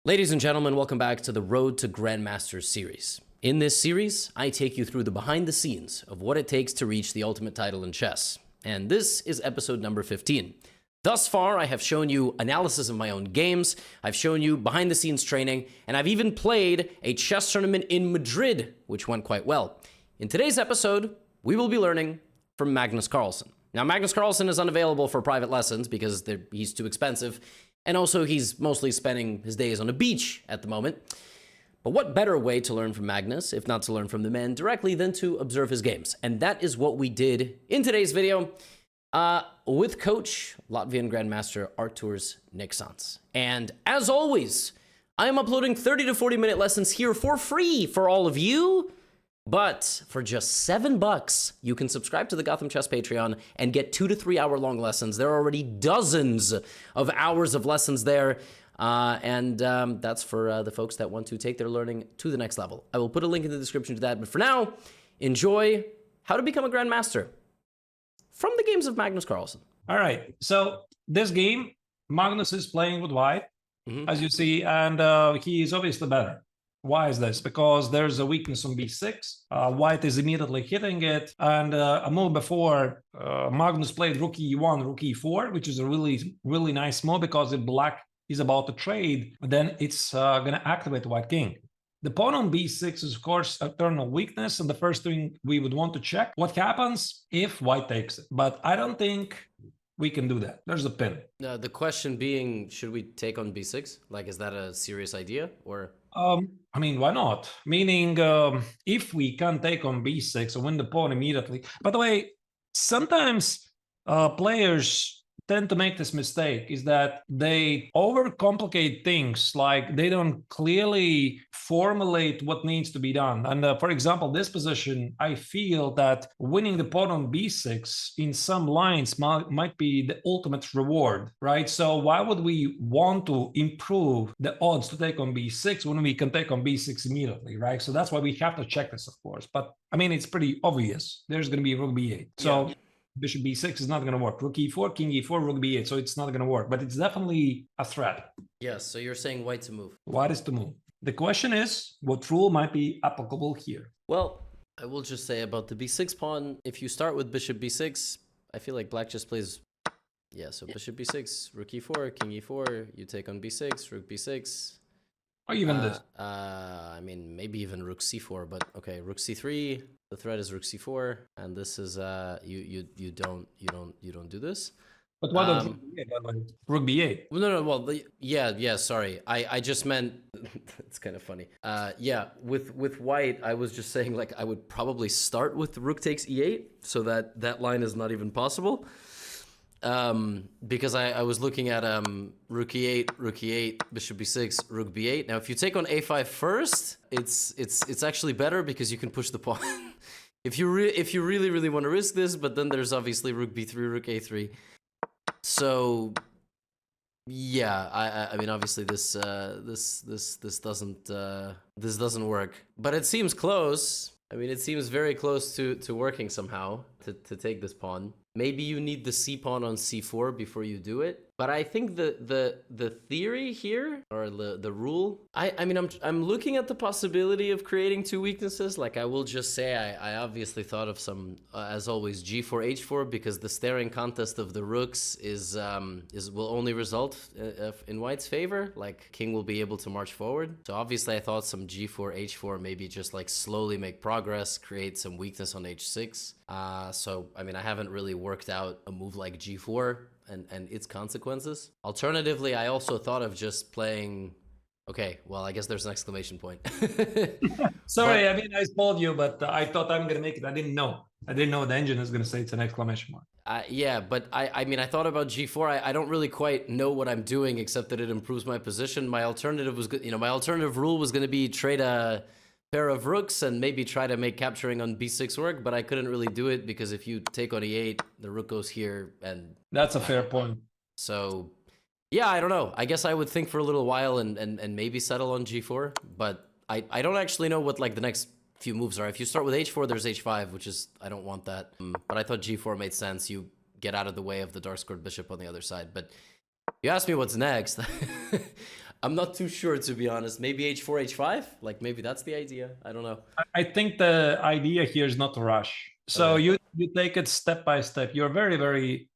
Ladies and gentlemen, welcome back to the Road to Grandmasters series. In this series, I take you through the behind the scenes of what it takes to reach the ultimate title in chess. And this is episode number 15. Thus far, I have shown you analysis of my own games, I've shown you behind the scenes training, and I've even played a chess tournament in Madrid, which went quite well. In today's episode, we will be learning from Magnus Carlsen. Now, Magnus Carlsen is unavailable for private lessons because he's too expensive. And also, he's mostly spending his days on a beach at the moment. But what better way to learn from Magnus, if not to learn from the man directly, than to observe his games? And that is what we did in today's video with coach, Latvian Grandmaster Artūrs Niksons. And as always, I am uploading 30 to 40-minute lessons here for free for all of you. But for just $7, you can subscribe to the GothamChess Patreon and get 2 to 3 hour long lessons. There are already dozens of hours of lessons there. That's for the folks that want to take their learning to the next level. I will put a link in the description to that. But for now, enjoy how to become a Grandmaster from the games of Magnus Carlsen. All right. So this game, Magnus is playing with white, as you see, and he is obviously better. Why is this? Because there's a weakness on b6. White is immediately hitting it. And a move before, Magnus played rook e1, rook e4, which is a really nice move because if black is about to trade, then it's going to activate the white king. The pawn on b6 is, of course, a turn of weakness. And the first thing we would want to check, what happens if white takes it? But I don't think we can do that. There's a pin. The question being, should we take on b6? Like, is that a serious idea or... I mean, why not? Meaning, if we can take on b6 and win the pawn immediately. By the way, sometimes players tend to make this mistake, is that they overcomplicate things, like they don't clearly formulate what needs to be done. And for example, this position, I feel that winning the pawn on b6 in some lines might be the ultimate reward, right? So why would we want to improve the odds to take on b6 when we can take on b6 immediately, right? So that's why we have to check this, of course. But I mean, it's pretty obvious. There's going to be rook b8. So yeah. Bishop b6 is not going to work. Rook e4, king e4, rook b8. So it's not going to work, but it's definitely a threat. Yes, so you're saying white to move. White is to move. The question is, what rule might be applicable here? Well, I will just say about the b6 pawn, if you start with bishop b6, I feel like black just plays... Yeah, so bishop b6, rook e4, king e4, you take on b6, rook b6. Or even this. I mean, maybe even rook c4, but okay, rook c3. The threat is rook c4, and this is you don't do this. But why don't rook b8? Well, no, well, yeah. Sorry, I just meant it's kind of funny. Yeah, with white, I was just saying like I would probably start with rook takes e8, so that line is not even possible. Because I was looking at rook e8, bishop b6, rook b8. Now, if you take on a5 first, it's actually better because you can push the pawn. if you really want to risk this, but then there's obviously rook b3, rook a3. So yeah, I mean obviously this doesn't work, but it seems close. I mean, it seems very close to working somehow to take this pawn. Maybe you need the c pawn on c4 before you do it. But I think the theory here, or the rule, I mean, I'm looking at the possibility of creating two weaknesses. Like, I will just say I obviously thought of some, as always, g4, h4, because the staring contest of the rooks will only result in white's favor. Like, king will be able to march forward. So obviously I thought some g4, h4, maybe just like slowly make progress, create some weakness on h6. So, I mean, I haven't really worked out a move like g4 and its consequences. Alternatively, I also thought of just playing... Okay, well, I guess there's an exclamation point. Sorry, I mean, I spoiled you, but I thought I'm going to make it. I didn't know the engine is going to say it's an exclamation mark. Yeah, but I mean, I thought about g4. I don't really quite know what I'm doing, except that it improves my position. My alternative was good. You know, my alternative rule was going to be trade a pair of rooks and maybe try to make capturing on b6 work, but I couldn't really do it because if you take on e8, the rook goes here, and that's a fair point. So yeah, I don't know. I guess I would think for a little while and maybe settle on g4, but I don't actually know what like the next few moves are. If you start with h4, there's h5, which is, I don't want that. But I thought g4 made sense. You get out of the way of the dark squared bishop on the other side. But you asked me what's next. I'm not too sure, to be honest. Maybe h4, h5? Like, maybe that's the idea. I don't know. I think the idea here is not to rush. So Okay. you take it step by step. You're very, very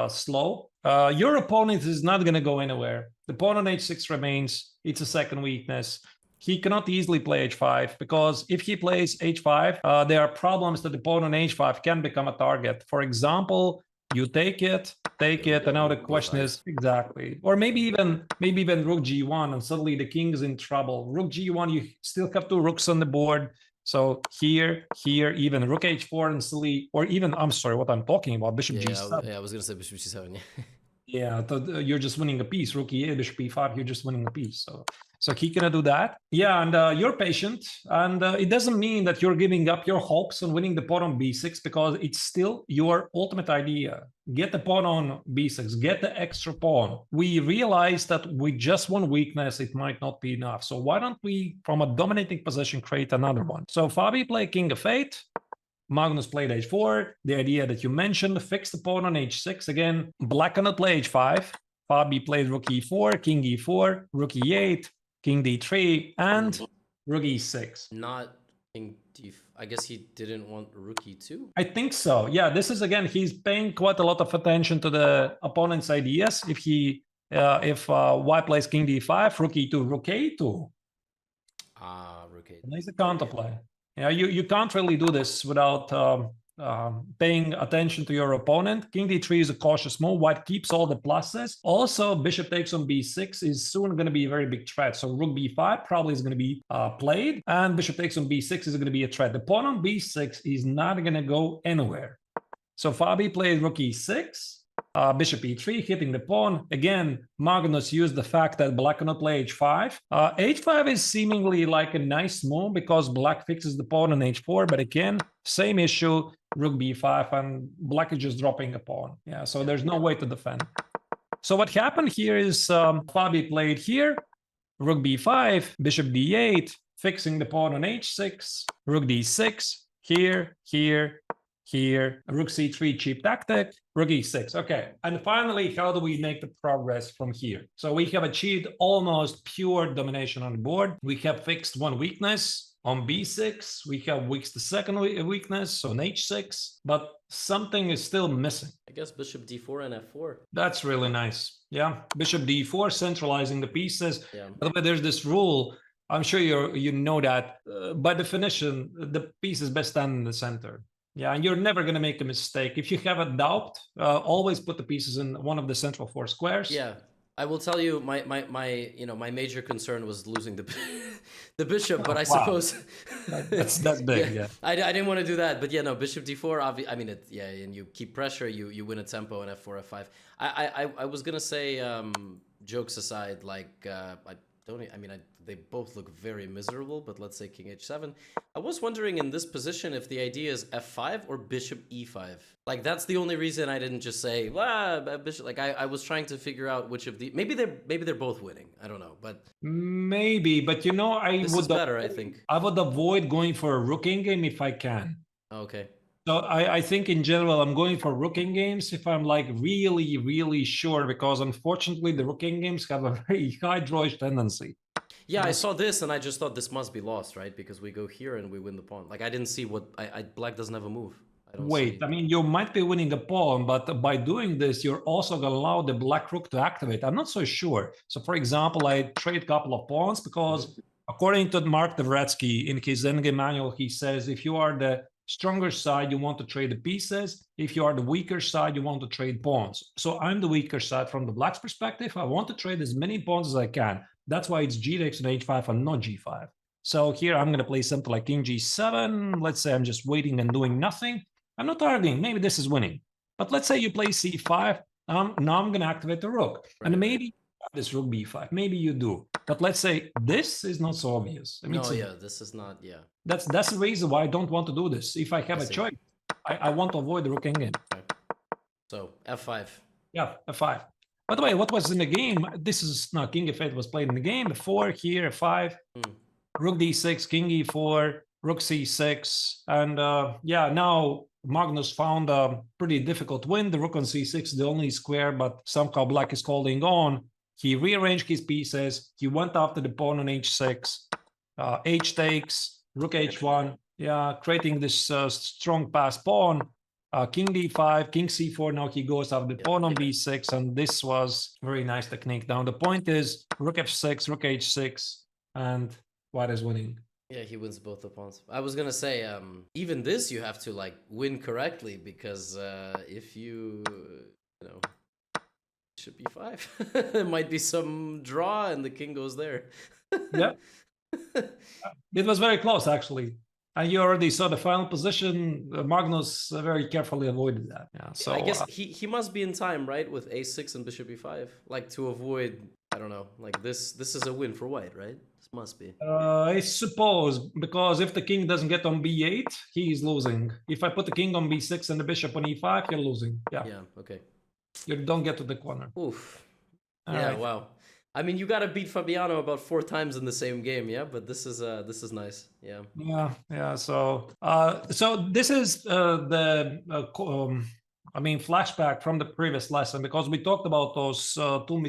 slow. Your opponent is not going to go anywhere. The pawn on h6 remains. It's a second weakness. He cannot easily play h5 because if he plays h5, there are problems that the pawn on h5 can become a target. For example, you take it, and now the question is exactly, or maybe even rook g1, and suddenly the king is in trouble. Rook g1, you still have two rooks on the board. So here, even rook h4 and silly, or even, I'm sorry, what I'm talking about, bishop g7. Yeah, I was gonna say bishop g7. Yeah, you're just winning a piece. Rook e8, bishop e5, you're just winning a piece. So he cannot do that. Yeah, and you're patient. And it doesn't mean that you're giving up your hopes on winning the pawn on b6 because it's still your ultimate idea. Get the pawn on b6, get the extra pawn. We realize that with just one weakness, it might not be enough. So why don't we, from a dominating position, create another one? So Fabi played king of 8. Magnus played h4. The idea that you mentioned, fix the pawn on h6. Again, black cannot play h5. Fabi played rook e4, king e4, rook e8, king d3, and rook e6. Not king d. I guess he didn't want rook e2. I think so. Yeah, this is again, he's paying quite a lot of attention to the opponent's ideas. If white plays king d5, rook e2, rook a2. Rook a2. Nice counterplay. Yeah, you can't really do this without paying attention to your opponent. King d3 is a cautious move. White keeps all the pluses. Also, bishop takes on b6 is soon going to be a very big threat. So rook b5 probably is going to be played, and bishop takes on b6 is going to be a threat. The pawn on b6 is not going to go anywhere. So Fabi played rook e6. Bishop e3, hitting the pawn. Again, Magnus used the fact that black cannot play h5. H5 is seemingly like a nice move because black fixes the pawn on h4, but again, same issue, rook b5, and black is just dropping a pawn. Yeah, so there's no way to defend. So what happened here is Fabi played here, rook b5, bishop d8, fixing the pawn on h6, rook d6, here, rook c3, cheap tactic, rook e6. Okay, and finally, how do we make the progress from here? So we have achieved almost pure domination on the board. We have fixed one weakness on b6. We have fixed the second weakness on h6, but something is still missing. I guess bishop d4 and f4. That's really nice. Yeah, bishop d4, centralizing the pieces. Yeah. By the way, there's this rule. I'm sure you know that by definition, the piece is best stand in the center. Yeah, and you're never going to make a mistake. If you have a doubt, always put the pieces in one of the central four squares. Yeah, I will tell you, my major concern was losing the the bishop, but I suppose that's big. Yeah. I didn't want to do that, but yeah, no, bishop d4. I mean, and you keep pressure, you win a tempo, and f4, f5. I was gonna say, jokes aside, like they both look very miserable, but let's say king h7. I was wondering in this position if the idea is f5 or bishop e5. Like, that's the only reason I didn't just say, bishop. Like, I was trying to figure out which of the... Maybe they're both winning. I don't know, but... Maybe, but this is better, I think. I would avoid going for a rook endgame if I can. Okay. So I think in general, I'm going for rook endgames if I'm like really, really sure, because unfortunately the rook endgames have a very high drawish tendency. Yeah, I saw this and I just thought this must be lost, right? Because we go here and we win the pawn. Like, I didn't see what... black doesn't have a move. I mean, you might be winning a pawn, but by doing this, you're also going to allow the black rook to activate. I'm not so sure. So, for example, I trade a couple of pawns because according to Mark Dvoretsky, in his endgame manual, he says if you are the stronger side, you want to trade the pieces. If you are the weaker side, you want to trade pawns. So I'm the weaker side from the black's perspective. I want to trade as many pawns as I can. That's why it's g takes on h5 and not g5. So here I'm going to play something like king g7. Let's say I'm just waiting and doing nothing. I'm not arguing. Maybe this is winning. But let's say you play c5. Now I'm going to activate the rook. Right. And maybe this rook b5. Maybe you do. But let's say this is not so obvious. I mean, this is not, That's the reason why I don't want to do this. If I have a choice, I want to avoid the rook endgame. Okay. So f5. Yeah, f5. By the way, what was in the game? This is not king f8 was played in the game. The 4 here, f5, rook d6, king e4, rook c6, and now Magnus found a pretty difficult win. The rook on c6 is the only square, but somehow black is holding on. He rearranged his pieces. He went after the pawn on h6, h takes, rook h1, yeah, creating this strong pass pawn. King d5, king c4. Now he goes after the pawn on b6, and this was very nice technique. Now the point is rook f6, rook h6, and white is winning. Yeah, he wins both the pawns. I was gonna say, even this you have to like win correctly, because if you know, should be 5. There might be some draw and the king goes there. Yeah. It was very close, actually. And you already saw the final position. Magnus very carefully avoided that. Yeah, so I guess he must be in time, right, with a6 and bishop e5, like to avoid, I don't know, like this is a win for white, right? This must be. I suppose, because if the king doesn't get on b8, he's losing. If I put the king on b6 and the bishop on e5, you're losing. Yeah. Yeah, okay. You don't get to the corner. Oof. All yeah, right. wow. I mean, you got to beat Fabiano about 4 times in the same game, yeah. But this is nice, yeah. Yeah. So, this is flashback from the previous lesson, because we talked about those not two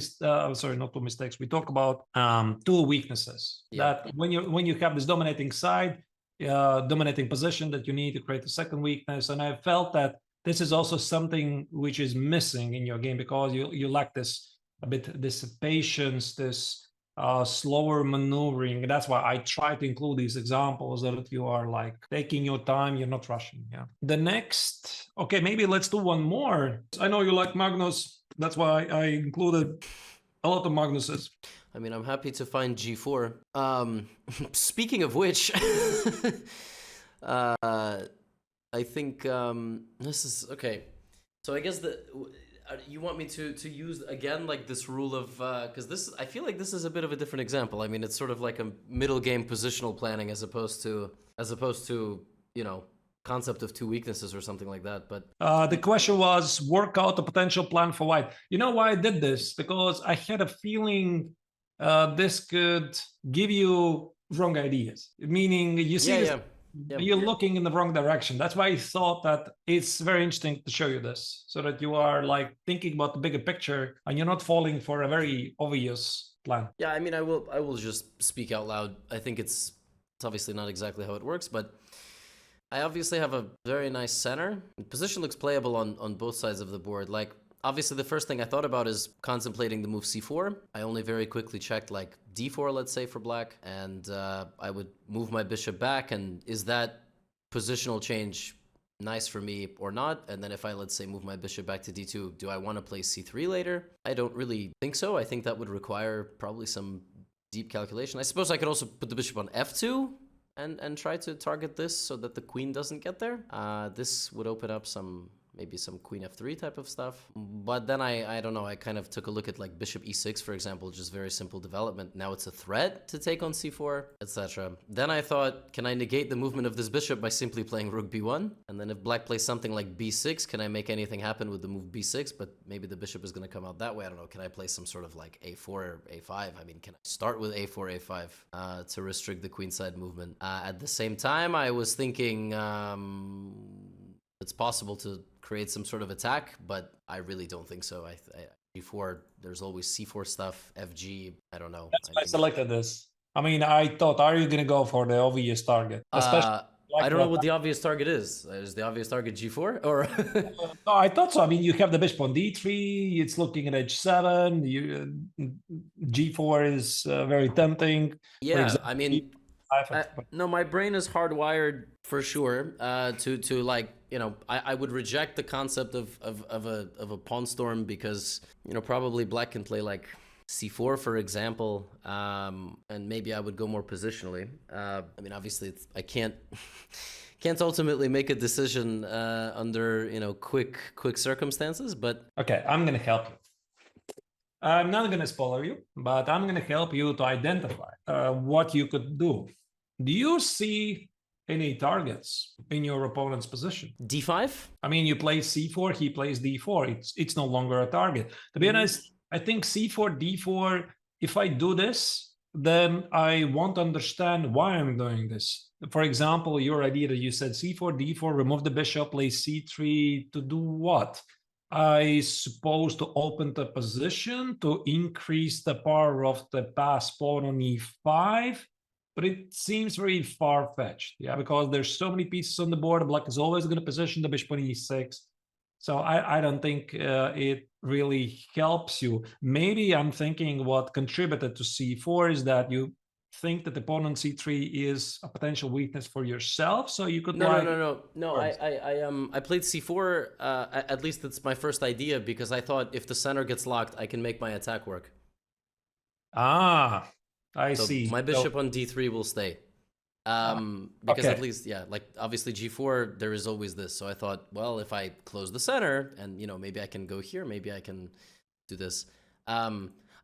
mistakes. We talked about 2 weaknesses. Yeah. That when you have this dominating side, dominating position, that you need to create a second weakness. And I felt that this is also something which is missing in your game, because you lack this patience, this slower maneuvering. That's why I try to include these examples, so that you are like taking your time, you're not rushing. Yeah. The next, okay, maybe let's do one more. I know you like Magnus. That's why I included a lot of Magnuses. I mean, I'm happy to find g4. Speaking of which, I think this is okay. So I guess you want me to use again like this rule of because I feel like this is a bit of a different example. I mean, it's sort of like a middle game positional planning as opposed to concept of 2 weaknesses or something like that. But the question was work out a potential plan for white. You know why I did this? Because I had a feeling this could give you wrong ideas. Meaning you see this. Yeah. You're looking in the wrong direction. That's why I thought that it's very interesting to show you this, so that you are like thinking about the bigger picture and you're not falling for a very obvious plan. Yeah, I mean, I will just speak out loud. I think it's obviously not exactly how it works, but I obviously have a very nice center. The position looks playable on both sides of the board. Like, obviously, the first thing I thought about is contemplating the move c4. I only very quickly checked like d4, let's say, for black, and I would move my bishop back. And is that positional change nice for me or not? And then if I, let's say, move my bishop back to d2, do I want to play c3 later? I don't really think so. I think that would require probably some deep calculation. I suppose I could also put the bishop on f2 and try to target this so that the queen doesn't get there. This would open up maybe some queen f3 type of stuff. But then I don't know, I kind of took a look at like bishop e6, for example, just very simple development. Now it's a threat to take on c4, etc. Then I thought, can I negate the movement of this bishop by simply playing rook b1? And then if black plays something like b6, can I make anything happen with the move b6? But maybe the bishop is going to come out that way. I don't know. Can I play some sort of like a4 or a5? I mean, can I start with a4, a5 to restrict the queenside movement? At the same time, I was thinking it's possible to create some sort of attack, but I really don't think so. G4, there's always c4 stuff, fg, I don't know. That's why I selected this. I mean, I thought, are you going to go for the obvious target? Especially I don't know what the obvious target is. Is the obvious target g4 or? No, I thought so. I mean, you have the bishop on d3. It's looking at h7. G4 is very tempting. Yeah, I mean, no, my brain is hardwired for sure to like, I would reject the concept of a pawn storm, because probably black can play like c4, for example, and maybe I would go more positionally. I mean, obviously I can't ultimately make a decision under quick circumstances, but okay, I'm gonna help you. I'm not going to spoiler you, but I'm going to help you to identify what you could do. Do you see any targets in your opponent's position? d5? I mean, you play c4, he plays d4. It's no longer a target. To be honest, I think c4, d4, if I do this, then I won't understand why I'm doing this. For example, your idea that you said c4, d4, remove the bishop, play c3, to do what? I suppose to open the position to increase the power of the pass pawn on e5, but it seems very far-fetched, yeah, because there's so many pieces on the board. Black is always going to position the bishop on e6, so I don't think it really helps you. Maybe I'm thinking what contributed to c4 is that you think that the pawn on c3 is a potential weakness for yourself, so you could No, like no. I played c4. At least that's my first idea because I thought if the center gets locked, I can make my attack work. Ah, I So see. my bishop on d3 will stay. Because okay. at least, yeah, like obviously g4, there is always this. So I thought, well, if I close the center and, you know, maybe I can go here, maybe I can do this. I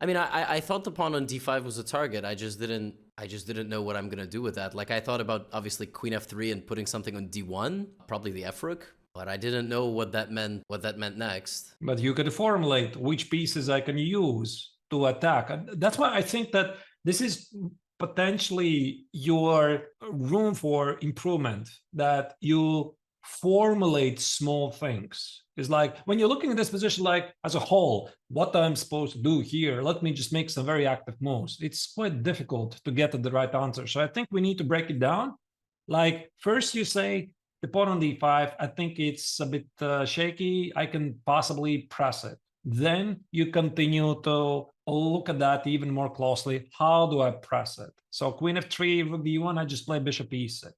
mean, I thought the pawn on d5 was a target. I just didn't know what I'm gonna do with that. Like I thought about obviously queen f3 and putting something on d1, probably the f rook, but I didn't know what that meant. What that meant next. But you could formulate which pieces I can use to attack. And that's why I think that this is potentially your room for improvement, that you formulate small things. It's like when you're looking at this position like as a whole, what I'm supposed to do here, let me just make some very active moves. It's quite difficult to get to the right answer. So I think we need to break it down. Like first you say the pawn on d5, I think it's a bit shaky. I can possibly press it. Then you continue to look at that even more closely. How do I press it? So queen f3, rook d1, I just play bishop e6.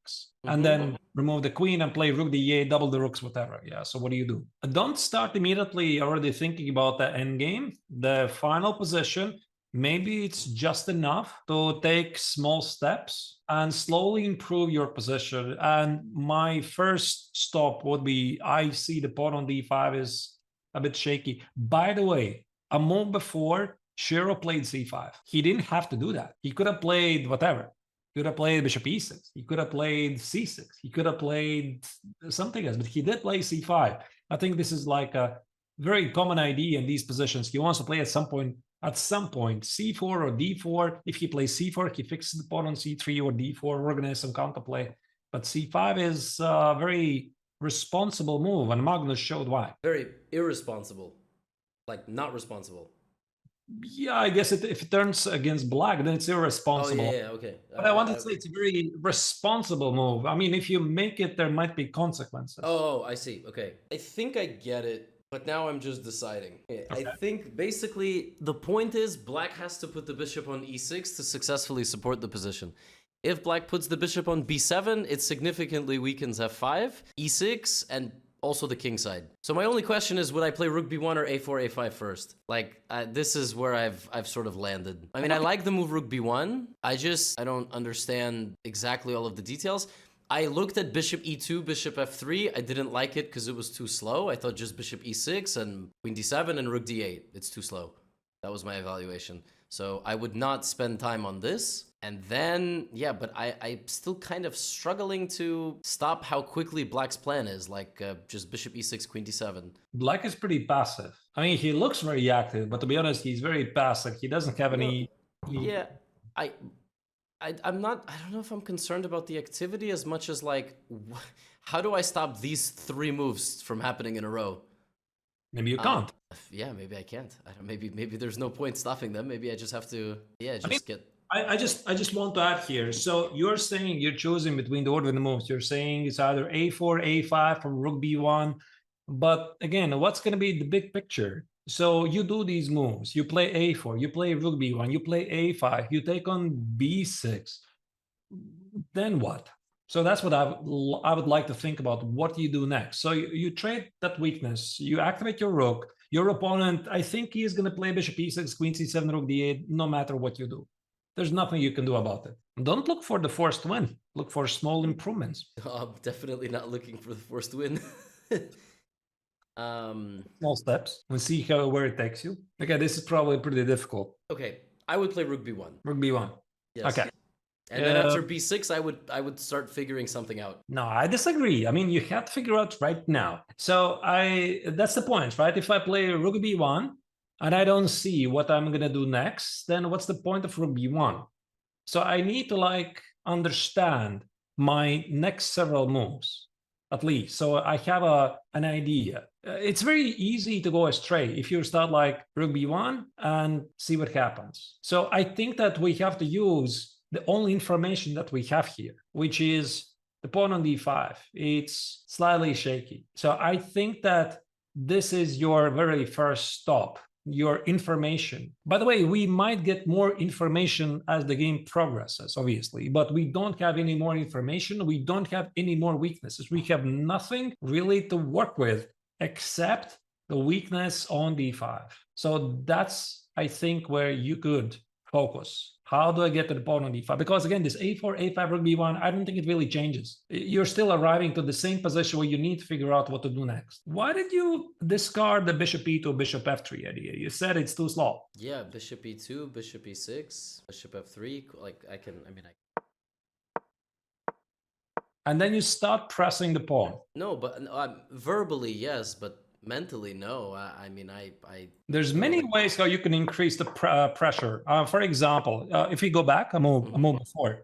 And then remove the queen and play rook d8, double the rooks, whatever. Yeah, so what do you do? Don't start immediately already thinking about the endgame, the final position. Maybe it's just enough to take small steps and slowly improve your position. And my first stop would be, I see the pawn on d5 is a bit shaky. By the way, a move before, Shiro played c5. He didn't have to do that. He could have played whatever. He could have played bishop e6. He could have played c6. He could have played something else, but he did play c5. I think this is like a very common idea in these positions. He wants to play at some point c4 or d4. If he plays c4, he fixes the pawn on c3 or d4. We're going to have some counterplay. But c5 is a very responsible move, and Magnus showed why. Very irresponsible. Like, not responsible. Yeah, I guess if it turns against black, then it's irresponsible. Oh, yeah, okay. But I wanted to say it's a very responsible move. I mean, if you make it, there might be consequences. Oh, I see. Okay. I think I get it. But now I'm just deciding. Okay. I think basically the point is black has to put the bishop on e6 to successfully support the position. If black puts the bishop on b7, it significantly weakens f5, e6, and also the king side. So my only question is, would I play rook b1 or a4, a5 first? Like, this is where I've sort of landed. I mean, I like the move rook b1. I don't understand exactly all of the details. I looked at bishop e2, bishop f3. I didn't like it because it was too slow. I thought just bishop e6 and queen d7 and rook d8. It's too slow. That was my evaluation. So I would not spend time on this. And then, yeah, but I'm still kind of struggling to stop how quickly black's plan is, like just bishop e6, queen d7. Black is pretty passive. I mean, he looks very active, but to be honest, he's very passive. He doesn't have any... Yeah, I'm not, I don't know if I'm concerned about the activity as much as like, how do I stop these three moves from happening in a row? Maybe you can't. Yeah, maybe I can't. I don't, maybe there's no point stopping them. Maybe I just have to, yeah, just get... I just want to add here. So you're saying you're choosing between the order of the moves. You're saying it's either a4, a5 from rook b1. But again, what's going to be the big picture? So you do these moves. You play a4, you play rook b1, you play a5, you take on b6. Then what? So that's what I would like to think about. What do you do next? So you trade that weakness. You activate your rook. Your opponent, I think he is going to play bishop e6, queen c7, rook d8, no matter what you do. There's nothing you can do about it. Don't look for the forced win. Look for small improvements. I'm definitely not looking for the forced win. Small steps and see where it takes you. Okay, this is probably pretty difficult. Okay, I would play rook b1. Rook b1. Yes. Okay. And then after b6, I would start figuring something out. No, I disagree. I mean, you have to figure out right now. So that's the point, right? If I play rook b1 and I don't see what I'm gonna do next, then what's the point of rook b1? So I need to like understand my next several moves, at least. So I have an idea. it's very easy to go astray if you start like rook b1 and see what happens. So I think that we have to use the only information that we have here, which is the pawn on d5. It's slightly shaky. So I think that this is your very first stop, your information. By the way, we might get more information as the game progresses, obviously, but we don't have any more information. We don't have any more weaknesses. We have nothing really to work with except the weakness on d5. So that's, I think, where you could focus. How do I get to the pawn on d5? Because again, this a4, a5, rook b1, I don't think it really changes. You're still arriving to the same position where you need to figure out what to do next. Why did you discard the bishop e2, bishop f3 idea? You said it's too slow. Yeah, bishop e2, bishop e6, bishop f3. Like I mean. And then you start pressing the pawn. No, but verbally, yes, but mentally, no. I mean, There's many ways how you can increase the pressure. For example, if we go back, I move before.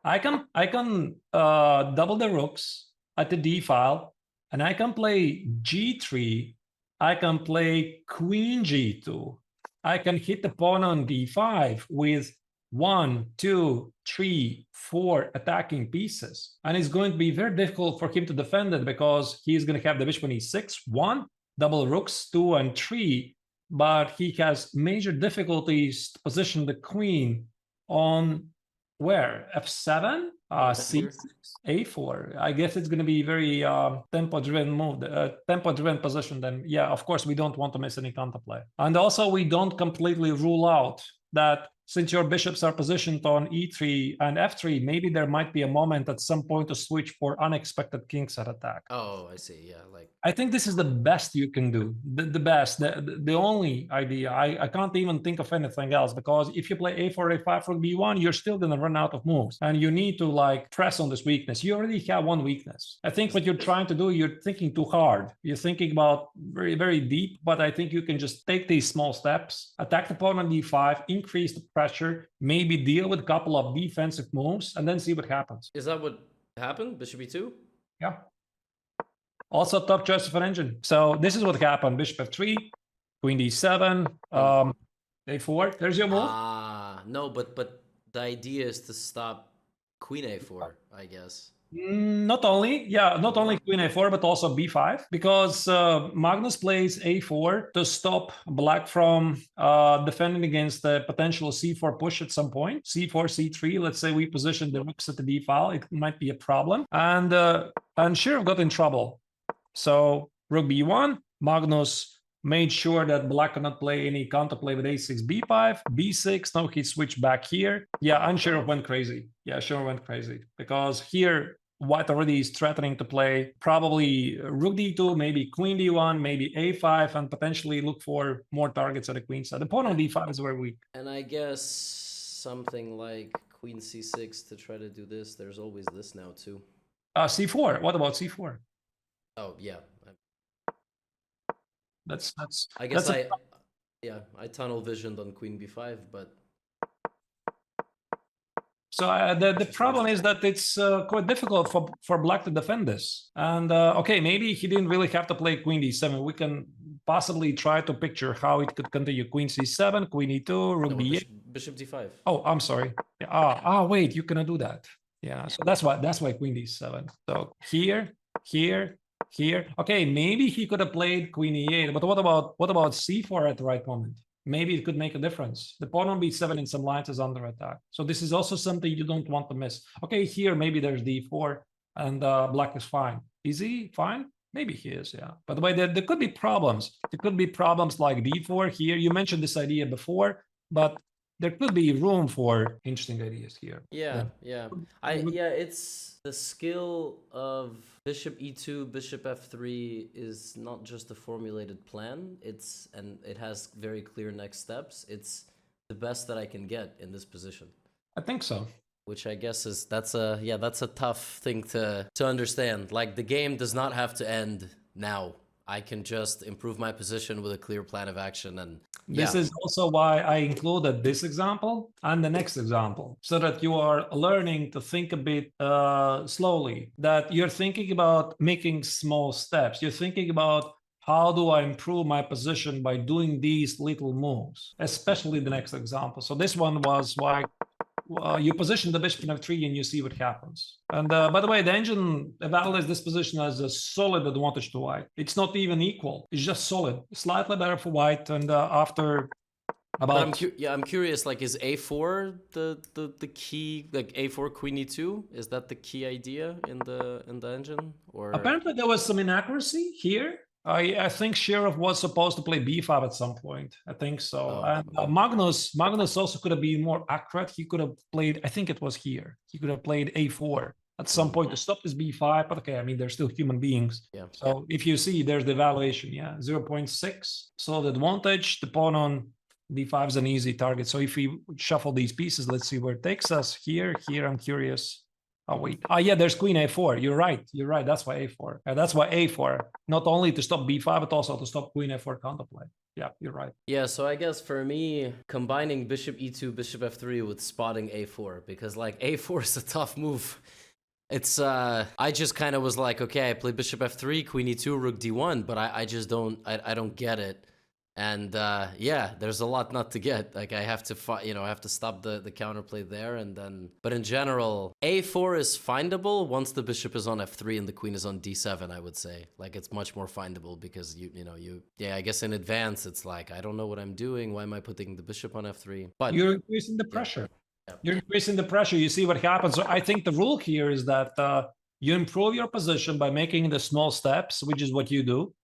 I can double the rooks at the d file, and I can play g3. I can play queen g2. I can hit the pawn on d5 with 1, 2, 3, 4 attacking pieces. And it's going to be very difficult for him to defend it because he's going to have the bishop on e6, 1, double rooks, 2 and 3, but he has major difficulties to position the queen on where? f7, c6, a4. I guess it's going to be very tempo-driven move, tempo-driven position. Then, yeah, of course, we don't want to miss any counterplay. And also, we don't completely rule out that since your bishops are positioned on e3 and f3, maybe there might be a moment at some point to switch for unexpected kingside attack. Oh, I see. Yeah, like I think this is the best you can do. The best, the only idea. I can't even think of anything else because if you play a4, a5, rook b1, you're still going to run out of moves, and you need to like press on this weakness. You already have one weakness. I think what you're trying to do, you're thinking too hard. You're thinking about very, very deep, but I think you can just take these small steps, attack the pawn on d5, increase the pressure, maybe deal with a couple of defensive moves, and then see what happens. Is that what happened? Bishop e2? Yeah. Also top choice of an engine. So this is what happened. Bishop f3, queen d7, a4. There's your move. No, but the idea is to stop queen a4, I guess. Not only queen a4, but also b5, because Magnus plays a4 to stop black from defending against the potential c4 push at some point. c4, c3. Let's say we position the rooks at the d file. It might be a problem, and Shirov got in trouble. So rook b1, Magnus made sure that black cannot play any counterplay with a6, b5, b6. Now he switched back here. Yeah, and Shirov went crazy. Yeah, Shirov went crazy because here white already is threatening to play probably rook d2, maybe queen d1, maybe a5, and potentially look for more targets at the queen side. The pawn on d5 is very weak. And I guess something like queen c6 to try to do this. There's always this now too. C4. What about c4? Oh yeah. That's. I guess I tunnel visioned on queen b5, but. So the problem is that it's quite difficult for black to defend this. And okay, maybe he didn't really have to play queen d7. We can possibly try to picture how it could continue. Queen c7, queen e2, rook b8. Bishop d5. Oh, I'm sorry. Yeah. Wait, you cannot do that. Yeah. So that's why queen d7. So here. Okay, maybe he could have played queen e8, but what about c4 at the right moment? Maybe it could make a difference. The pawn on b7 in some lines is under attack. So this is also something you don't want to miss. Okay, here maybe there's d4 and black is fine. Is he fine? Maybe he is, yeah. By the way, there could be problems. There could be problems like d4 here. You mentioned this idea before, but there could be room for interesting ideas here. Yeah. It's the skill of bishop e2, bishop f3 is not just a formulated plan. It has very clear next steps. It's the best that I can get in this position. I think so. Which I guess that's a tough thing to understand. Like the game does not have to end now. I can just improve my position with a clear plan of action. And this is also why I included this example and the next example, so that you are learning to think a bit slowly, that you're thinking about making small steps. You're thinking about how do I improve my position by doing these little moves, especially the next example. So this one was like, you position the bishop in f3 and you see what happens. And by the way, the engine evaluates this position as a solid advantage to white. It's not even equal. It's just solid, slightly better for white. And after about... But I'm curious, like, is a4 the key, like a4 queen e2? Is that the key idea in the engine? Or apparently there was some inaccuracy here. I think Sheriff was supposed to play b5 at some point. I think so. Oh, And Magnus also could have been more accurate. He could have played, I think it was here. He could have played a4 at some point to stop this b5. But okay, I mean, they're still human beings. Yeah. So if you see, there's the evaluation. Yeah, 0.6. So the advantage, the pawn on d5 is an easy target. So if we shuffle these pieces, let's see where it takes us. Here, I'm curious. Oh, wait. Oh, yeah, there's queen a4. You're right. That's why a4. That's why a4. Not only to stop b5, but also to stop queen a4 counterplay. Yeah, you're right. Yeah, so I guess for me, combining bishop e2, bishop f3 with spotting a4, because like a4 is a tough move. It's, I just kind of was like, okay, I play bishop f3, queen e2, rook d1, but I just don't, I don't get it. And yeah, there's a lot not to get. Like I have to, I have to stop the counterplay there, and then. But in general, a4 is findable once the bishop is on f3 and the queen is on d7. I would say, like it's much more findable because yeah. I guess in advance, it's like I don't know what I'm doing. Why am I putting the bishop on f3? But you're increasing the pressure. Yeah. You're increasing the pressure. You see what happens. So I think the rule here is that you improve your position by making the small steps, which is what you do.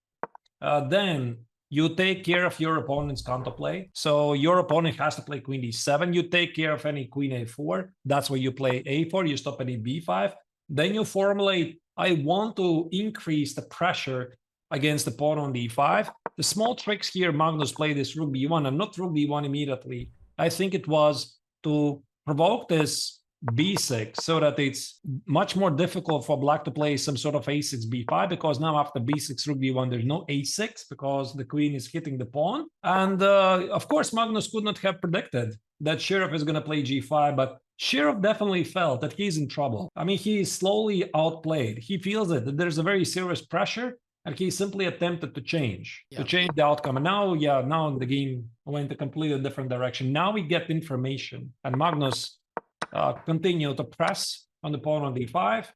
Then you take care of your opponent's counterplay. So your opponent has to play queen d7. You take care of any queen a4. That's where you play a4. You stop any b5. Then you formulate, I want to increase the pressure against the pawn on d5. The small tricks here, Magnus played this rook b1 and not rook b1 immediately. I think it was to provoke this b6 so that it's much more difficult for black to play some sort of a6 b5, because now after b6 rook b1 there's no a6 because the queen is hitting the pawn. And of course Magnus could not have predicted that Sheriff is going to play g5, but Sheriff definitely felt that he's in trouble. I mean, he is slowly outplayed. He feels it, that there's a very serious pressure, and he simply attempted to change the outcome. And now the game went a completely different direction. Now we get information, and Magnus continue to press on the pawn on d5,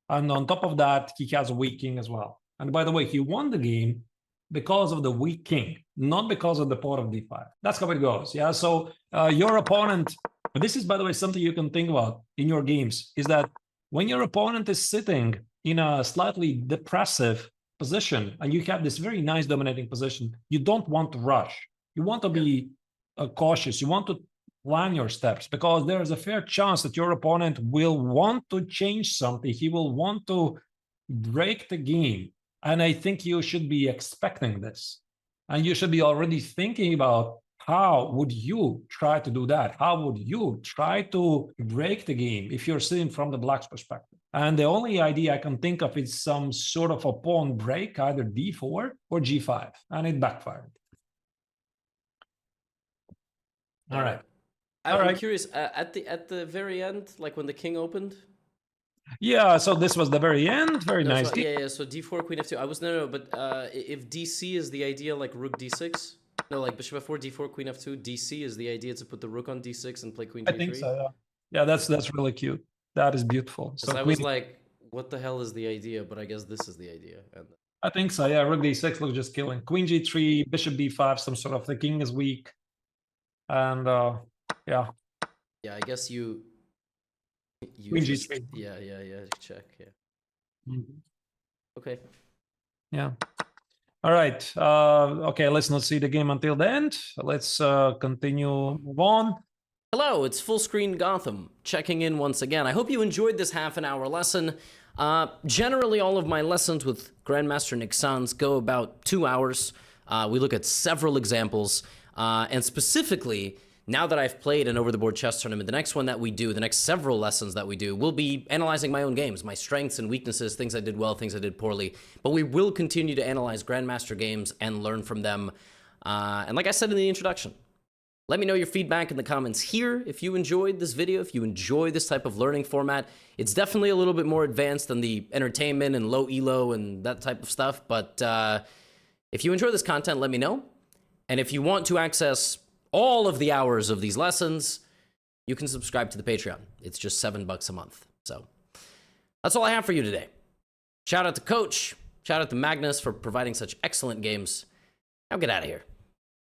and on top of that he has a weak king as well. And by the way, he won the game because of the weak king, not because of the pawn of d5. That's how it goes. Yeah, so your opponent, this is by the way something you can think about in your games, is that when your opponent is sitting in a slightly depressive position and you have this very nice dominating position, you don't want to rush. You want to be cautious. You want to plan your steps, because there is a fair chance that your opponent will want to change something. He will want to break the game. And I think you should be expecting this. And you should be already thinking about how would you try to do that? How would you try to break the game if you're sitting from the black's perspective? And the only idea I can think of is some sort of a pawn break, either d4 or g5. And it backfired. All right. I'm curious, at the very end, like when the king opened? Yeah, so this was the very end. Very nice. Yeah, so d4, queen f2. I was, no, but if dc is the idea, like rook d6? No, like bishop f4, d4, queen f2, dc is the idea to put the rook on d6 and play queen g3? I think so, yeah. Yeah, that's really cute. That is beautiful. So I was like, what the hell is the idea? But I guess this is the idea. And I think so, yeah. Rook d6 looks just killing. Queen g3, bishop d5, some sort of, the king is weak. And yeah. Yeah, I guess you Queen g3. Yeah, check, yeah. Mm-hmm. Okay. Yeah. All right. Okay, let's not see the game until the end. Let's continue, move on. Hello, it's Full Screen Gotham, checking in once again. I hope you enjoyed this half-an-hour lesson. Generally, all of my lessons with Grandmaster Nick Sanz go about 2 hours. We look at several examples, and specifically, now that I've played an over-the-board chess tournament, the next one that we do, the next several lessons that we do, will be analyzing my own games, my strengths and weaknesses, things I did well, things I did poorly. But we will continue to analyze Grandmaster games and learn from them. And like I said in the introduction, let me know your feedback in the comments here if you enjoyed this video, if you enjoy this type of learning format. It's definitely a little bit more advanced than the entertainment and low elo and that type of stuff, but If you enjoy this content, let me know. And if you want to access all of the hours of these lessons, you can subscribe to the Patreon. It's just $7 a month. So that's all I have for you today. Shout out to Coach. Shout out to Magnus for providing such excellent games. Now get out of here.